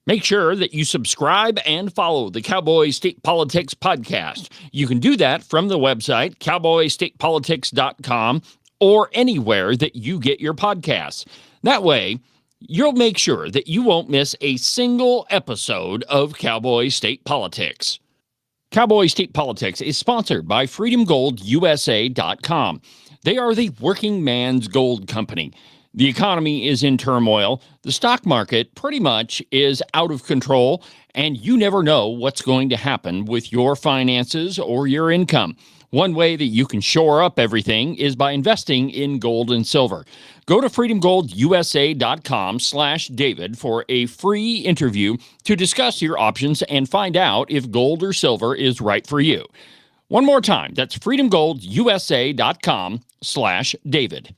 Make sure that you subscribe and follow the Cowboy State Politics podcast. You can do that from the website, cowboystatepolitics.com, or anywhere that you get your podcasts. That way, you'll make sure that you won't miss a single episode of Cowboy State Politics. Cowboy State Politics is sponsored by FreedomGoldUSA.com. They are the working man's gold company. The economy is in turmoil. The stock market pretty much is out of control, and you never know what's going to happen with your finances or your income. One way that you can shore up everything is by investing in gold and silver. Go to freedomgoldusa.com/David for a free interview to discuss your options and find out if gold or silver is right for you. One more time, that's freedomgoldusa.com/David.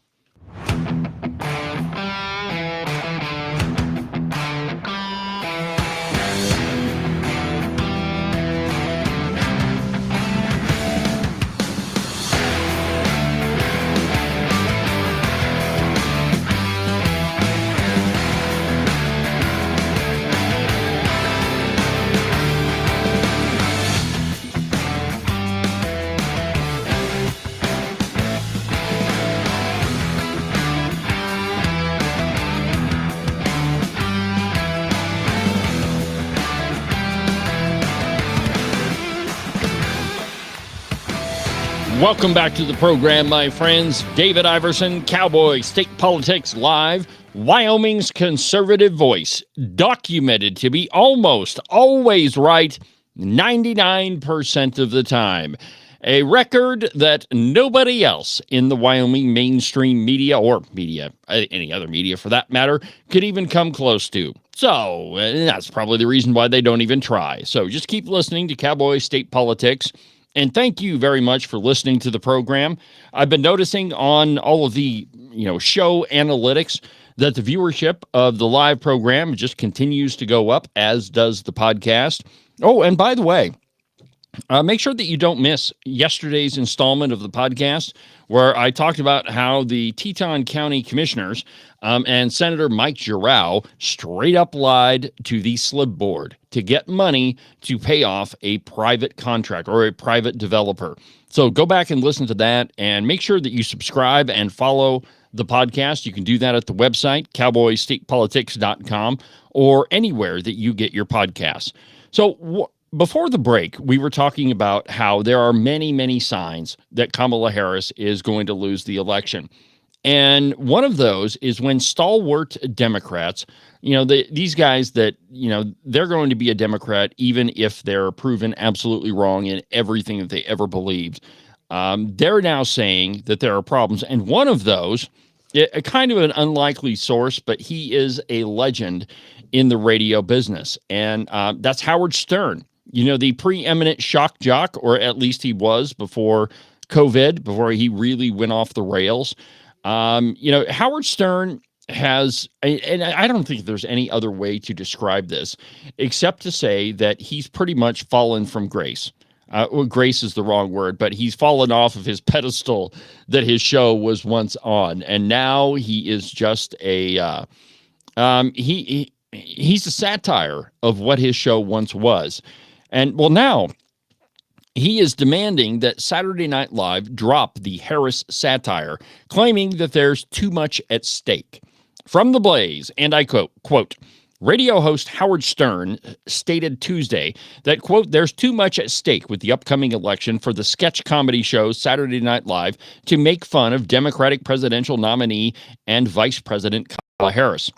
Welcome back to the program, my friends. David Iverson, Cowboy State Politics Live, Wyoming's conservative voice, documented to be almost always right 99% of the time. A record that nobody else in the Wyoming mainstream media, or media, any other media for that matter, could even come close to. So that's probably the reason why they don't even try. So just keep listening to Cowboy State Politics. And thank you very much for listening to the program. I've been noticing on all of the, show analytics that the viewership of the live program just continues to go up, as does the podcast. Oh, and by the way, make sure that you don't miss yesterday's installment of the podcast, where I talked about how the Teton County Commissioners and Senator Mike Giroux straight up lied to the SLIB board to get money to pay off a private contract or a private developer. So go back and listen to that, and make sure that you subscribe and follow the podcast. You can do that at the website, cowboystatepolitics.com, or anywhere that you get your podcasts. So before the break, we were talking about how there are many, many signs that Kamala Harris is going to lose the election. And one of those is when stalwart Democrats, these guys that, they're going to be a Democrat even if they're proven absolutely wrong in everything that they ever believed. They're now saying that there are problems. And one of those, a kind of an unlikely source, but he is a legend in the radio business. And that's Howard Stern. The preeminent shock jock, or at least he was before COVID, before he really went off the rails. Howard Stern has, and I don't think there's any other way to describe this, except to say that he's pretty much fallen from grace. Well, grace is the wrong word, but he's fallen off of his pedestal that his show was once on. And now he is just he's a satire of what his show once was. And well, now he is demanding that Saturday Night Live drop the Harris satire, claiming that there's too much at stake. From The Blaze, and I quote, radio host Howard Stern stated Tuesday that, quote, there's too much at stake with the upcoming election for the sketch comedy show Saturday Night Live to make fun of Democratic presidential nominee and Vice President Harris.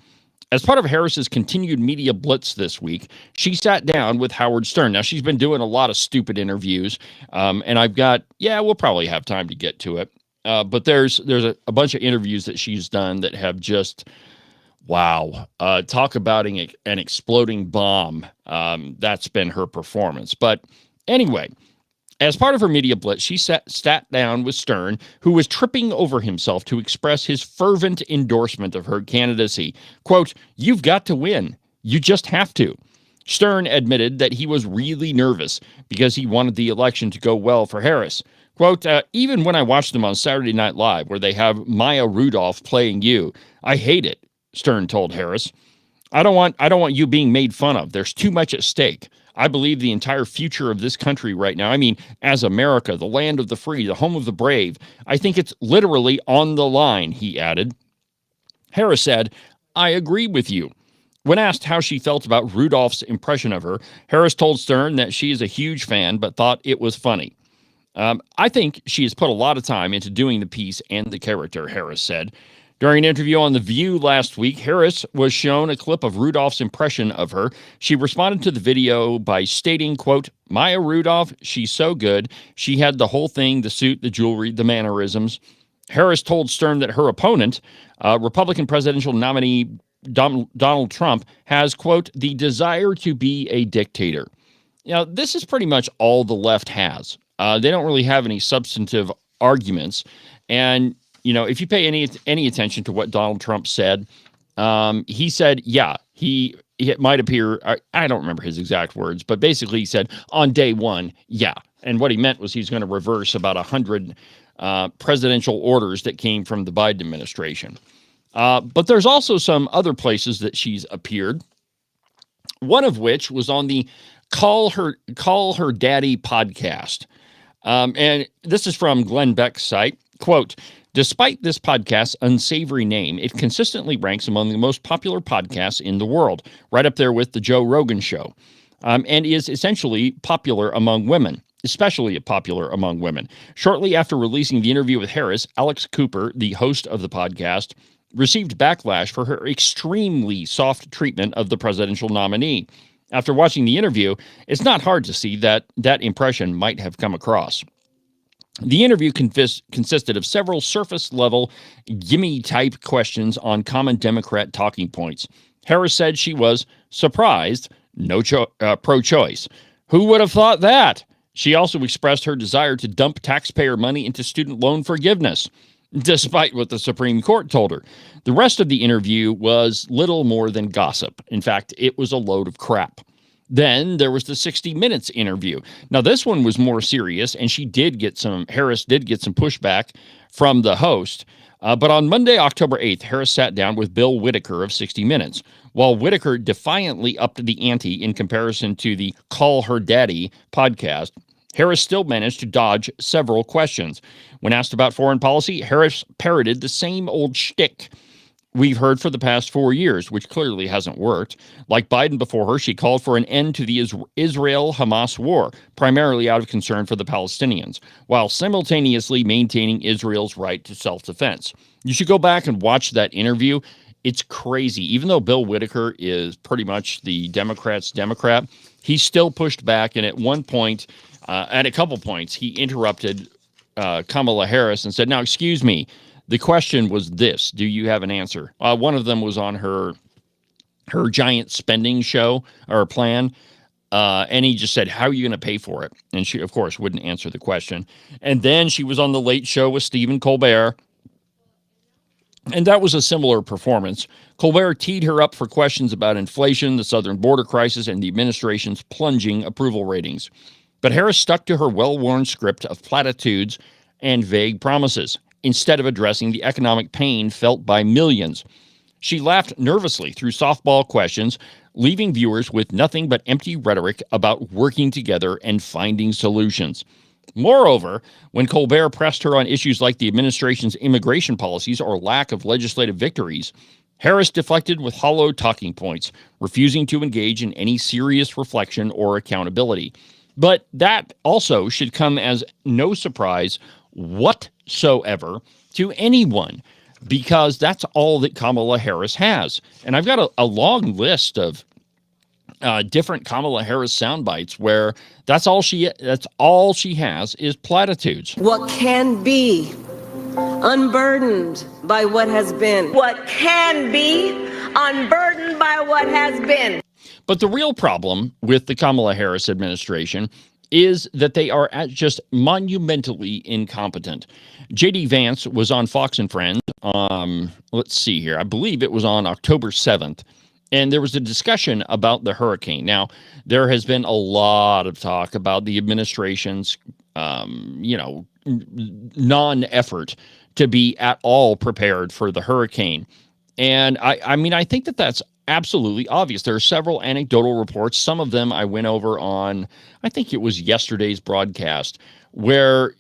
As part of Harris's continued media blitz this week, she sat down with Howard Stern. Now, she's been doing a lot of stupid interviews, and we'll probably have time to get to it. But there's a bunch of interviews that she's done that have just, wow, talk about an exploding bomb. That's been her performance. But anyway, as part of her media blitz, she sat down with Stern, who was tripping over himself to express his fervent endorsement of her candidacy. Quote, "You've got to win. You just have to." Stern admitted that he was really nervous because he wanted the election to go well for Harris. Quote, "Even when I watch them on Saturday Night Live, where they have Maya Rudolph playing you, I hate it," Stern told Harris. I don't want you being made fun of. There's too much at stake. I believe the entire future of this country right now, I mean, as America, the land of the free, the home of the brave, I think it's literally on the line," he added. Harris said, "I agree with you." When asked how she felt about Rudolph's impression of her, Harris told Stern that she is a huge fan but thought it was funny. "I think she has put a lot of time into doing the piece and the character," Harris said. During an interview on The View last week, Harris was shown a clip of Rudolph's impression of her. She responded to the video by stating, quote, "Maya Rudolph, she's so good. She had the whole thing, the suit, the jewelry, the mannerisms." Harris told Stern that her opponent, Republican presidential nominee Donald Trump, has, quote, "the desire to be a dictator." Now, this is pretty much all the left has. They don't really have any substantive arguments. And if you pay any attention to what Donald Trump said, he said, it might appear, I don't remember his exact words, but basically he said, on day one, yeah. And what he meant was he's going to reverse about 100 presidential orders that came from the Biden administration. But there's also some other places that she's appeared, one of which was on the Call Her Daddy podcast. And this is from Glenn Beck's site. Quote, "Despite this podcast's unsavory name, it consistently ranks among the most popular podcasts in the world, right up there with the Joe Rogan Show, and is essentially popular among women, especially popular among women." Shortly after releasing the interview with Harris, Alex Cooper, the host of the podcast, received backlash for her extremely soft treatment of the presidential nominee. After watching the interview, it's not hard to see that impression might have come across. The interview consisted of several surface-level, gimme-type questions on common Democrat talking points. Harris said she was surprised, pro-choice. Who would have thought that? She also expressed her desire to dump taxpayer money into student loan forgiveness, despite what the Supreme Court told her. The rest of the interview was little more than gossip. In fact, it was a load of crap. Then there was the 60 Minutes interview. Now, this one was more serious, and Harris did get some pushback from the host. But on Monday, October 8th, Harris sat down with Bill Whitaker of 60 Minutes. While Whitaker defiantly upped the ante in comparison to the Call Her Daddy podcast, Harris still managed to dodge several questions. When asked about foreign policy, Harris parroted the same old shtick we've heard for the past 4 years, which clearly hasn't worked. Like Biden before her, she called for an end to the Israel-Hamas war, primarily out of concern for the Palestinians, while simultaneously maintaining Israel's right to self-defense. You should go back and watch that interview. It's crazy. Even though Bill Whitaker is pretty much the Democrats' Democrat, he still pushed back, and at one point, at a couple points, he interrupted Kamala Harris and said, "Now, excuse me, the question was this. Do you have an answer?" One of them was on her giant spending show or plan, and he just said, "How are you going to pay for it?" And she, of course, wouldn't answer the question. And then she was on The Late Show with Stephen Colbert, and that was a similar performance. Colbert teed her up for questions about inflation, the southern border crisis, and the administration's plunging approval ratings. But Harris stuck to her well-worn script of platitudes and vague promises, instead of addressing the economic pain felt by millions. She laughed nervously through softball questions, leaving viewers with nothing but empty rhetoric about working together and finding solutions. Moreover, when Colbert pressed her on issues like the administration's immigration policies or lack of legislative victories, Harris deflected with hollow talking points, refusing to engage in any serious reflection or accountability. But that also should come as no surprise whatsoever to anyone. because that's all that Kamala Harris has. And I've got a long list of different Kamala Harris sound bites where that's all she has is platitudes. What can be unburdened by what has been. What can be unburdened by what has been. But the real problem with the Kamala Harris administration is that they are just monumentally incompetent. J.D. Vance was on Fox and Friends. Let's see here. I believe it was on October 7th. And there was a discussion about the hurricane. Now, there has been a lot of talk about the administration's, non-effort to be at all prepared for the hurricane. And I think that that's absolutely obvious. There are several anecdotal reports. Some of them I went over on, I think it was yesterday's broadcast, where,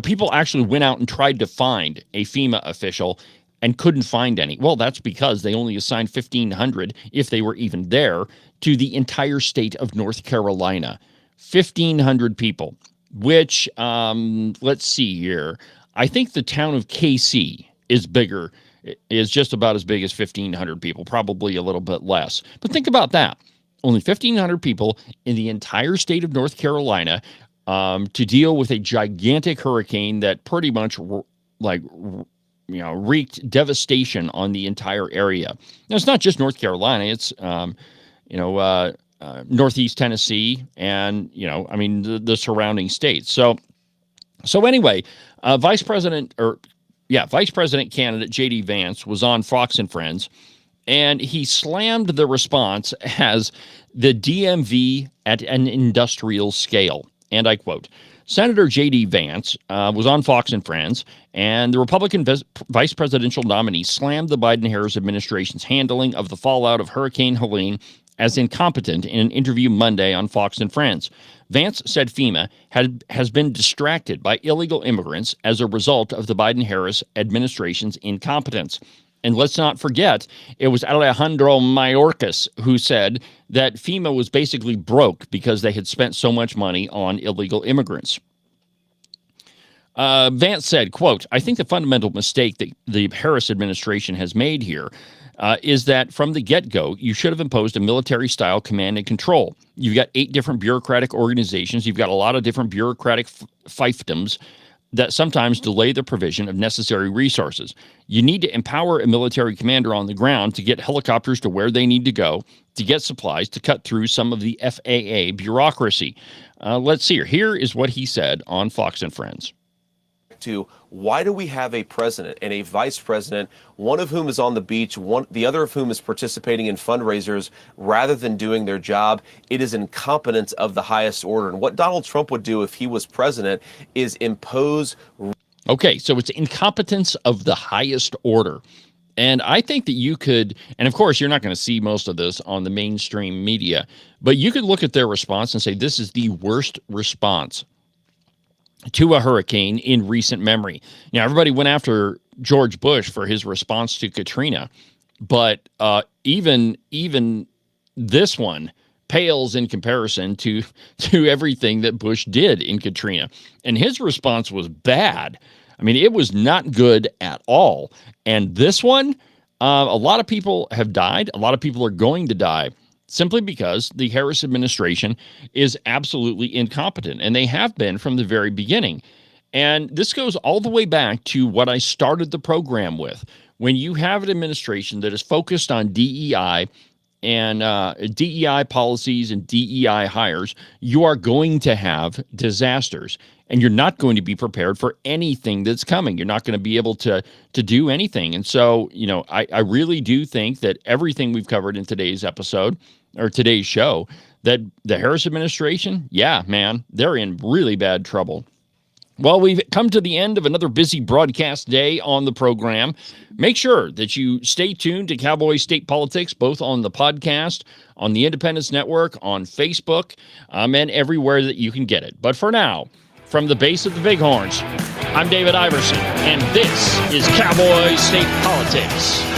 people actually went out and tried to find a FEMA official and couldn't find any. Well, that's because they only assigned 1,500, if they were even there, to the entire state of North Carolina. 1,500 people, which, let's see here. I think the town of KC is just about as big as 1,500 people, probably a little bit less. But think about that. Only 1,500 people in the entire state of North Carolina to deal with a gigantic hurricane that pretty much wreaked devastation on the entire area. Now, it's not just North Carolina. It's, Northeast Tennessee and, the surrounding states. So anyway, Vice President candidate J.D. Vance was on Fox and Friends, and he slammed the response as the DMV at an industrial scale. And I quote, Senator J.D. Vance was on Fox and Friends, and the Republican vice presidential nominee slammed the Biden-Harris administration's handling of the fallout of Hurricane Helene as incompetent in an interview Monday on Fox and Friends. Vance said FEMA has been distracted by illegal immigrants as a result of the Biden-Harris administration's incompetence. And let's not forget, it was Alejandro Mayorkas who said that FEMA was basically broke because they had spent so much money on illegal immigrants. Vance said, quote, I think the fundamental mistake that the Harris administration has made here is that from the get-go, you should have imposed a military-style command and control. You've got 8 different bureaucratic organizations. You've got a lot of different bureaucratic fiefdoms that sometimes delay the provision of necessary resources. You need to empower a military commander on the ground to get helicopters to where they need to go, to get supplies, to cut through some of the FAA bureaucracy. Let's see here. Here is what he said on Fox and Friends. To why do we have a president and a vice president, one of whom is on the beach, the other of whom is participating in fundraisers rather than doing their job? It is incompetence of the highest order. And what Donald Trump would do if he was president is impose. Okay, so it's incompetence of the highest order. And I think that you could, and of course, you're not going to see most of this on the mainstream media, but you could look at their response and say, this is the worst response to a hurricane in recent memory. Now, everybody went after George Bush for his response to Katrina, but even this one pales in comparison to everything that Bush did in Katrina. And his response was bad. I mean, it was not good at all. And this one, a lot of people have died. A lot of people are going to die simply because the Harris administration is absolutely incompetent, and they have been from the very beginning. And this goes all the way back to what I started the program with. When you have an administration that is focused on DEI and DEI policies and DEI hires, you are going to have disasters, and you're not going to be prepared for anything that's coming. You're not going to be able to do anything. And so, I really do think that everything we've covered in today's episode or today's show, that the Harris administration, yeah, man, they're in really bad trouble. Well, we've come to the end of another busy broadcast day on the program. Make sure that you stay tuned to Cowboy State Politics, both on the podcast, on the Independence Network, on Facebook, and everywhere that you can get it. But for now, from the base of the Bighorns, I'm David Iverson, and this is Cowboy State Politics.